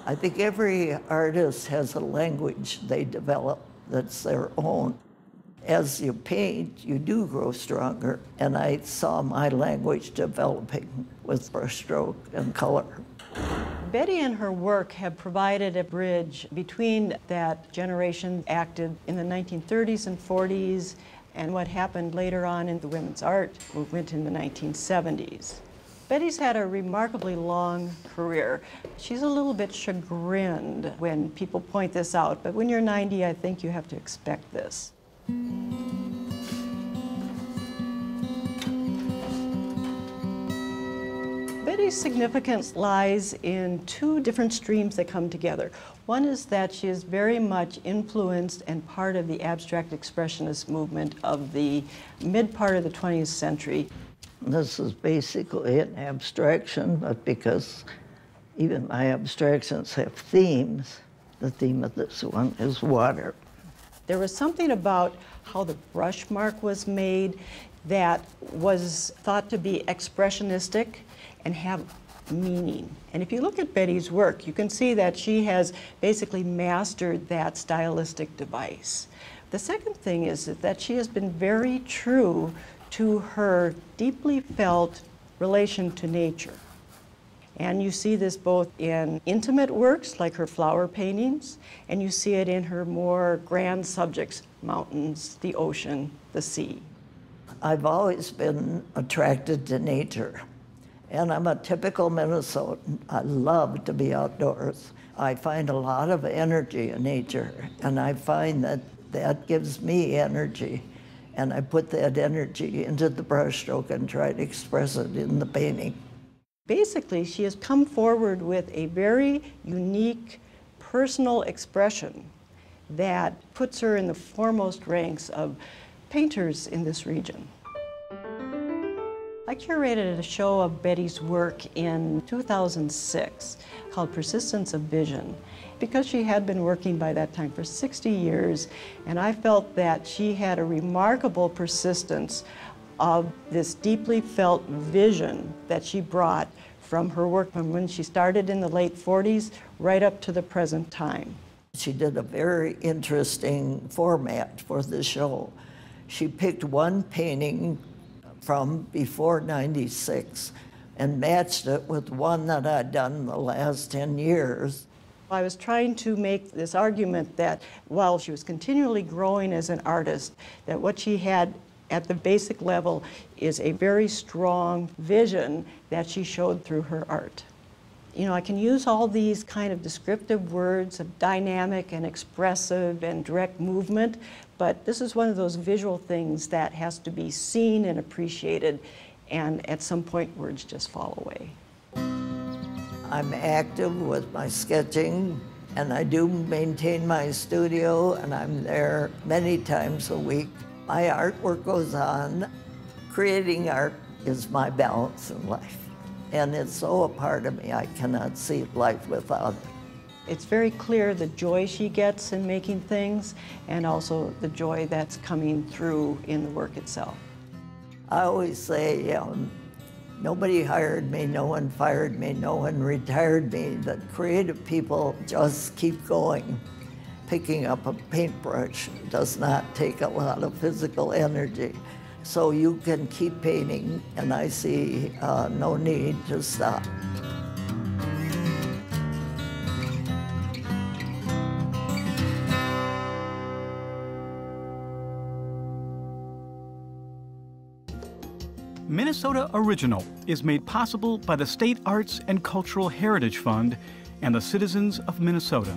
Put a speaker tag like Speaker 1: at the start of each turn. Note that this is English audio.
Speaker 1: I think every artist has a language they develop that's their own. As you paint, you do grow stronger, and I saw my language developing with brushstroke and color.
Speaker 2: Bettye and her work have provided a bridge between that generation active in the 1930s and 40s and what happened later on in the women's art movement in the 1970s. Bettye's had a remarkably long career. She's a little bit chagrined when people point this out, but when you're 90, I think you have to expect this. Bettye's significance lies in two different streams that come together. One is that she is very much influenced and part of the abstract expressionist movement of the mid-part of the 20th century.
Speaker 1: This is basically an abstraction, but because even my abstractions have themes, the theme of this one is water.
Speaker 2: There was something about how the brush mark was made that was thought to be expressionistic and have meaning. And if you look at Bettye's work, you can see that she has basically mastered that stylistic device. The second thing is that she has been very true to her deeply felt relation to nature. And you see this both in intimate works like her flower paintings, and you see it in her more grand subjects, mountains, the ocean, the sea.
Speaker 1: I've always been attracted to nature, and I'm a typical Minnesotan. I love to be outdoors. I find a lot of energy in nature, and I find that that gives me energy. And I put that energy into the brushstroke and try to express it in the painting.
Speaker 2: Basically, she has come forward with a very unique personal expression that puts her in the foremost ranks of painters in this region. I curated a show of Bettye's work in 2006 called Persistence of Vision, because she had been working by that time for 60 years, and I felt that she had a remarkable persistence of this deeply felt vision that she brought from her work from when she started in the late 40s right up to the present time.
Speaker 1: She did a very interesting format for the show. She picked one painting from before '96 and matched it with one that I'd done in the last 10 years.
Speaker 2: I was trying to make this argument that while she was continually growing as an artist, that what she had at the basic level is a very strong vision that she showed through her art. You know, I can use all these kind of descriptive words of dynamic and expressive and direct movement, but this is one of those visual things that has to be seen and appreciated, and at some point words just fall away.
Speaker 1: I'm active with my sketching, and I do maintain my studio, and I'm there many times a week. My artwork goes on. Creating art is my balance in life, and it's so a part of me, I cannot see life without it.
Speaker 2: It's very clear the joy she gets in making things, and also the joy that's coming through in the work itself.
Speaker 1: I always say, nobody hired me, no one fired me, no one retired me. That creative people just keep going. Picking up a paintbrush does not take a lot of physical energy. So you can keep painting, and I see no need to stop.
Speaker 3: Minnesota Original is made possible by the State Arts and Cultural Heritage Fund and the citizens of Minnesota.